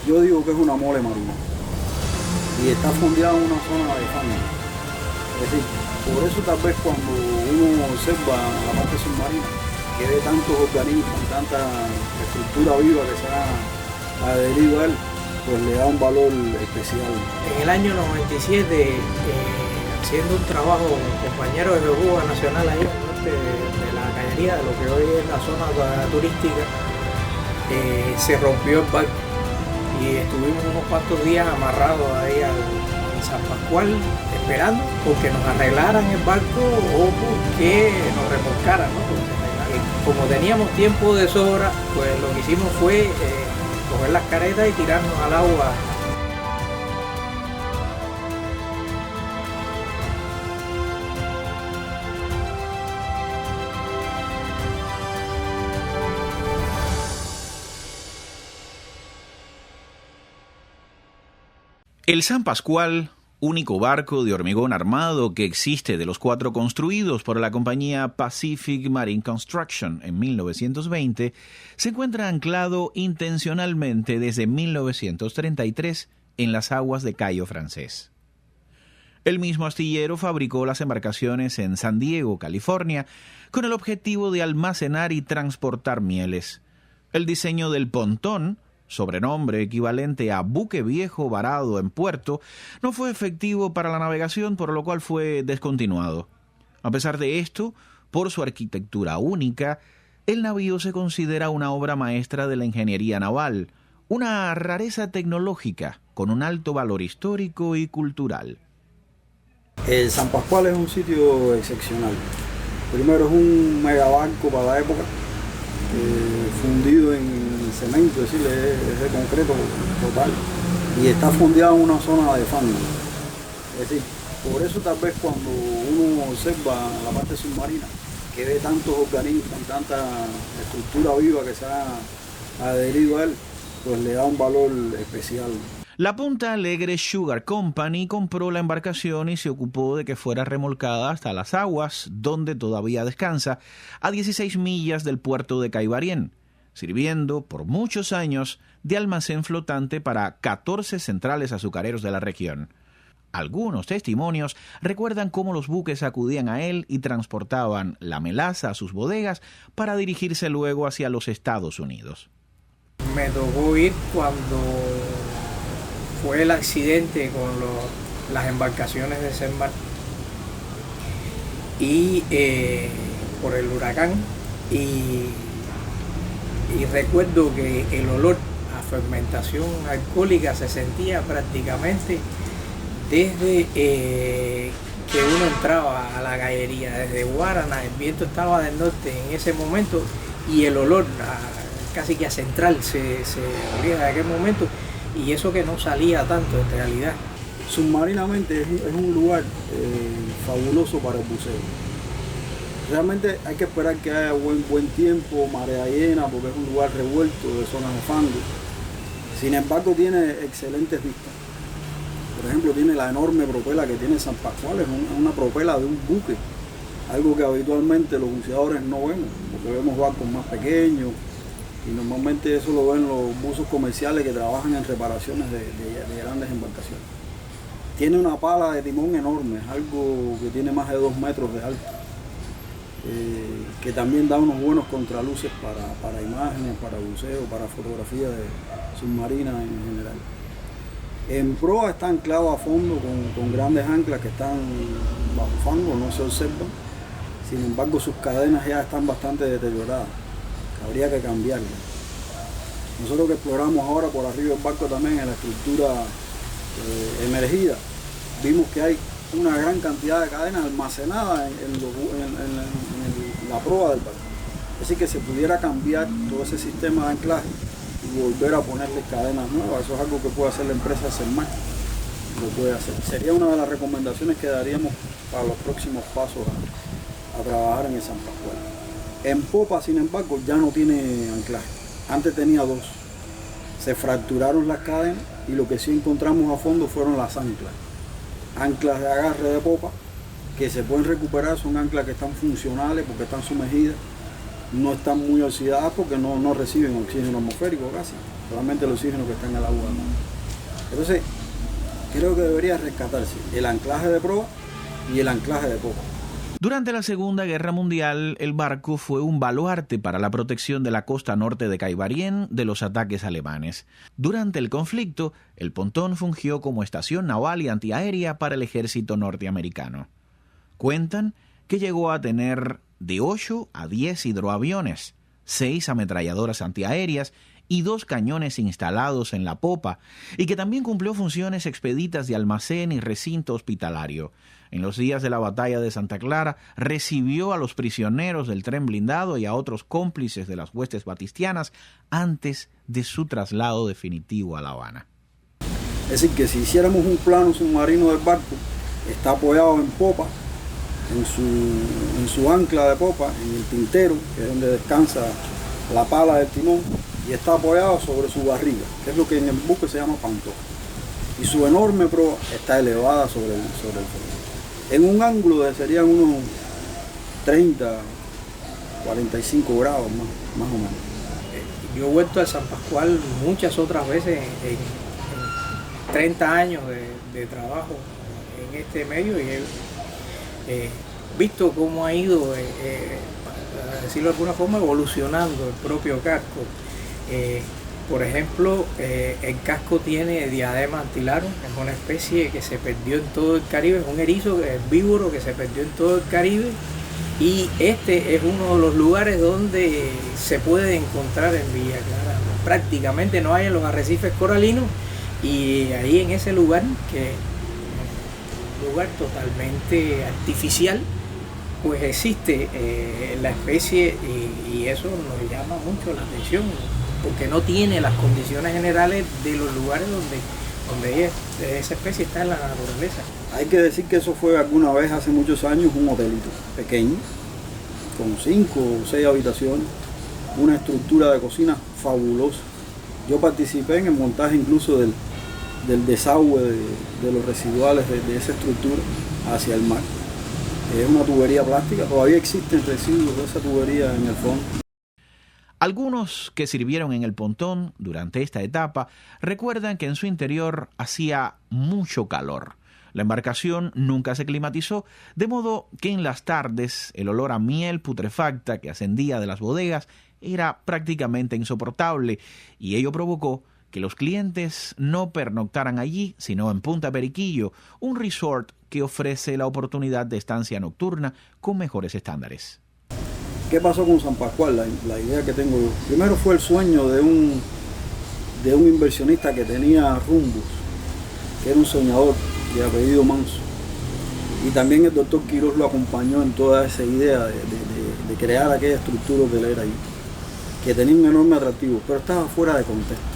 Yo digo que es una mole marina y está fondeada en una zona de fango. Es decir, por eso tal vez cuando uno observa la parte submarina, que ve tantos organismos, tanta estructura viva que se ha adherido a él, pues le da un valor especial. En el año 97, haciendo un trabajo con compañeros de Geocuba Nacional ahí al norte de la cañería, de lo que hoy es la zona turística, se rompió el barco y estuvimos unos cuantos días amarrados ahí en San Pascual esperando porque nos arreglaran el barco o porque nos remolcaran, ¿no? Como teníamos tiempo de sobra, pues lo que hicimos fue coger las caretas y tirarnos al agua. El San Pascual, único barco de hormigón armado que existe de los 4 construidos por la compañía Pacific Marine Construction en 1920, se encuentra anclado intencionalmente desde 1933 en las aguas de Cayo Francés. El mismo astillero fabricó las embarcaciones en San Diego, California, con el objetivo de almacenar y transportar mieles. El diseño del pontón, sobrenombre equivalente a buque viejo varado en puerto, no fue efectivo para la navegación, por lo cual fue descontinuado. A pesar de esto, por su arquitectura única, el navío se considera una obra maestra de la ingeniería naval, una rareza tecnológica con un alto valor histórico y cultural. El San Pascual es un sitio excepcional. Primero, es un megabarco para la época, fundido en cemento, es decir, es de concreto total, y está fondeado en una zona de fango. Es decir, por eso tal vez cuando uno observa la parte submarina, que ve tantos organismos, tanta estructura viva que se ha adherido a él, pues le da un valor especial. La Punta Alegre Sugar Company compró la embarcación y se ocupó de que fuera remolcada hasta las aguas, donde todavía descansa, a 16 millas del puerto de Caibarien, sirviendo por muchos años de almacén flotante para 14 centrales azucareros de la región. Algunos testimonios recuerdan cómo los buques acudían a él y transportaban la melaza a sus bodegas para dirigirse luego hacia los Estados Unidos. Me tocó ir cuando fue el accidente con las embarcaciones de Senmar y por el huracán, y recuerdo que el olor a fermentación alcohólica se sentía prácticamente desde que uno entraba a la gallería, desde Guaraná. El viento estaba del norte en ese momento y el olor casi que a central se olía en aquel momento, y eso que no salía tanto en realidad. Submarinamente es un lugar fabuloso para el buceo. Realmente hay que esperar que haya buen tiempo, marea llena, porque es un lugar revuelto de zonas de fango. Sin embargo, tiene excelentes vistas. Por ejemplo, tiene la enorme propela que tiene San Pascual, es una propela de un buque, algo que habitualmente los buceadores no vemos, porque vemos barcos más pequeños, y normalmente eso lo ven los buzos comerciales que trabajan en reparaciones de grandes embarcaciones. Tiene una pala de timón enorme, es algo que tiene más de 2 metros de alto, que también da unos buenos contraluces para imágenes, para buceo, para fotografía submarina en general. En proa está anclado a fondo con grandes anclas que están bajo fango, no se observan. Sin embargo, sus cadenas ya están bastante deterioradas. Habría que cambiarlas. Nosotros que exploramos ahora por arriba del barco también en la estructura emergida, vimos que hay una gran cantidad de cadenas almacenadas en la proa del barco. Es decir, que se pudiera cambiar todo ese sistema de anclaje y volver a ponerle cadenas nuevas. Eso es algo que puede hacer la empresa Senmar. Lo puede hacer. Sería una de las recomendaciones que daríamos para los próximos pasos a trabajar en el San Pascual. En popa, sin embargo, ya no tiene anclaje. Antes tenía 2. Se fracturaron las cadenas y lo que sí encontramos a fondo fueron las anclas. Anclas de agarre de popa que se pueden recuperar, son anclas que están funcionales porque están sumergidas no están muy oxidadas porque no reciben oxígeno atmosférico casi, solamente el oxígeno que está en el agua del mar. Entonces, creo que debería rescatarse el anclaje de proa y el anclaje de popa. Durante la Segunda Guerra Mundial, el barco fue un baluarte para la protección de la costa norte de Caibarien de los ataques alemanes. Durante el conflicto, el pontón fungió como estación naval y antiaérea para el ejército norteamericano. Cuentan que llegó a tener de 8 a 10 hidroaviones, 6 ametralladoras antiaéreas y 2 cañones instalados en la popa, y que también cumplió funciones expeditas de almacén y recinto hospitalario. En los días de la batalla de Santa Clara, recibió a los prisioneros del tren blindado y a otros cómplices de las huestes batistianas antes de su traslado definitivo a La Habana. Es decir, que si hiciéramos un plano submarino del barco, está apoyado en popa, en su ancla de popa, en el tintero, que es donde descansa la pala del timón, y está apoyado sobre su barriga, que es lo que en el buque se llama pantoja. Y su enorme proa está elevada sobre el fondo. En un ángulo de serían unos 30, 45 grados más o menos. Yo he vuelto al San Pascual muchas otras veces en 30 años de trabajo en este medio, y he visto cómo ha ido, para decirlo de alguna forma, evolucionando el propio casco. Por ejemplo, el casco tiene diadema antilaro, es una especie que se perdió en todo el Caribe, es un erizo herbívoro que se perdió en todo el Caribe, y este es uno de los lugares donde se puede encontrar en Villa Clara. Prácticamente no hay en los arrecifes coralinos, y ahí en ese lugar, que es un lugar totalmente artificial, pues existe la especie, y eso nos llama mucho la atención, porque no tiene las condiciones generales de los lugares donde esa especie está en la naturaleza. Hay que decir que eso fue alguna vez, hace muchos años, un hotelito pequeño, con 5 o 6 habitaciones, una estructura de cocina fabulosa. Yo participé en el montaje incluso del desagüe de los residuales de esa estructura hacia el mar. Es una tubería plástica, todavía existen residuos de esa tubería en el fondo. Algunos que sirvieron en el pontón durante esta etapa recuerdan que en su interior hacía mucho calor. La embarcación nunca se climatizó, de modo que en las tardes el olor a miel putrefacta que ascendía de las bodegas era prácticamente insoportable, y ello provocó que los clientes no pernoctaran allí, sino en Punta Periquillo, un resort que ofrece la oportunidad de estancia nocturna con mejores estándares. ¿Qué pasó con San Pascual? La idea que tengo yo. Primero fue el sueño de un inversionista que tenía rumbos, que era un soñador de apellido Manso. Y también el doctor Quiroz lo acompañó en toda esa idea de crear aquella estructura hotelera ahí, que tenía un enorme atractivo, pero estaba fuera de contexto.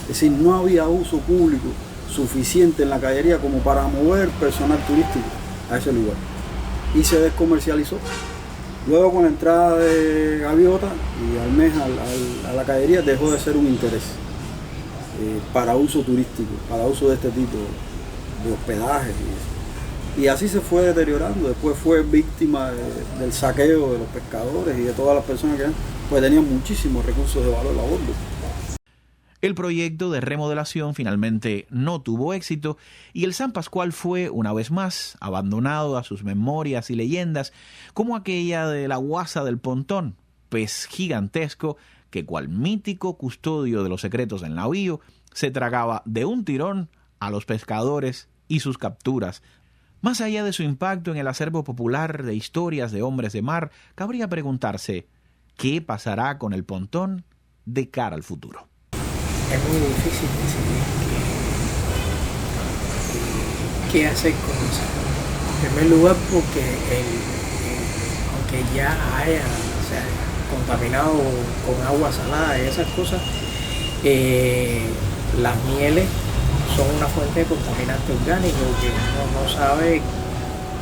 Es decir, no había uso público suficiente en la cañería como para mover personal turístico a ese lugar. Y se descomercializó. Luego, con la entrada de Gaviota y Almeja a la cañería, dejó de ser un interés para uso turístico, para uso de este tipo de hospedajes. Y así se fue deteriorando. Después fue víctima del saqueo de los pescadores y de todas las personas que pues tenían muchísimos recursos de valor a bordo. El proyecto de remodelación finalmente no tuvo éxito, y el San Pascual fue, una vez más, abandonado a sus memorias y leyendas, como aquella de la guasa del pontón, pez gigantesco que, cual mítico custodio de los secretos del navío, se tragaba de un tirón a los pescadores y sus capturas. Más allá de su impacto en el acervo popular de historias de hombres de mar, cabría preguntarse, ¿qué pasará con el pontón de cara al futuro? Es muy difícil decidir qué hacer con eso. En primer lugar, porque aunque ya haya contaminado con agua salada y esas cosas, las mieles son una fuente de contaminante orgánico que uno no sabe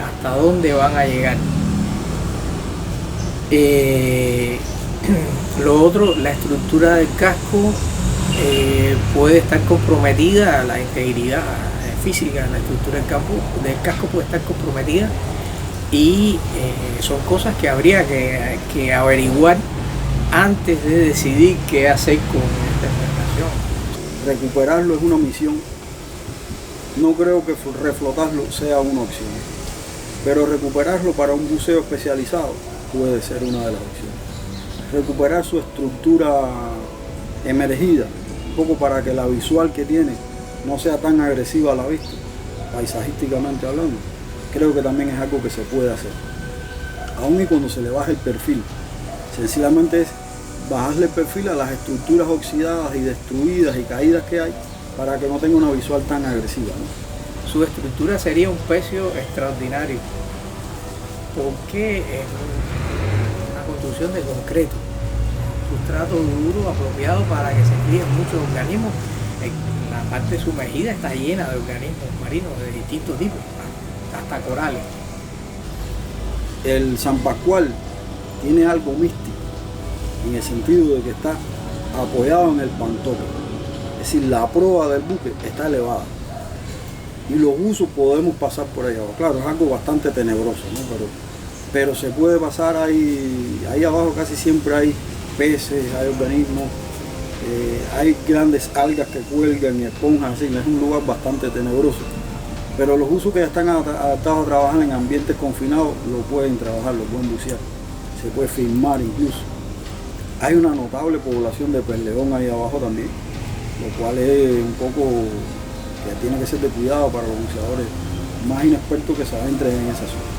hasta dónde van a llegar. Lo otro, la estructura del casco puede estar comprometida, la integridad física de la estructura del casco puede estar comprometida, y son cosas que habría que averiguar antes de decidir qué hacer con esta embarcación? Recuperarlo es una misión. No creo que reflotarlo sea una opción, pero recuperarlo para un buceo especializado puede ser una de las opciones. Recuperar su estructura emergida, un poco para que la visual que tiene no sea tan agresiva a la vista, paisajísticamente hablando, creo que también es algo que se puede hacer. Aún y cuando se le baje el perfil, sencillamente es bajarle el perfil a las estructuras oxidadas y destruidas y caídas que hay para que no tenga una visual tan agresiva, ¿no? Su estructura sería un pecio extraordinario. ¿Por qué en una construcción de concreto? Un sustrato duro, apropiado para que se críen muchos organismos. La parte sumergida está llena de organismos marinos de distintos tipos, hasta corales. El San Pascual tiene algo místico en el sentido de que está apoyado en el pantoque, es decir, la proa del buque está elevada y los buzos podemos pasar por ahí abajo. Claro, es algo bastante tenebroso, ¿no? pero se puede pasar ahí abajo. Casi siempre hay peces, hay organismos, hay grandes algas que cuelgan y esponjas, así, es un lugar bastante tenebroso. Pero los buzos que ya están adaptados a trabajar en ambientes confinados lo pueden trabajar, lo pueden bucear, se puede filmar incluso. Hay una notable población de pez león ahí abajo también, lo cual es un poco que tiene que ser de cuidado para los buceadores más inexpertos que se adentren en esa zona.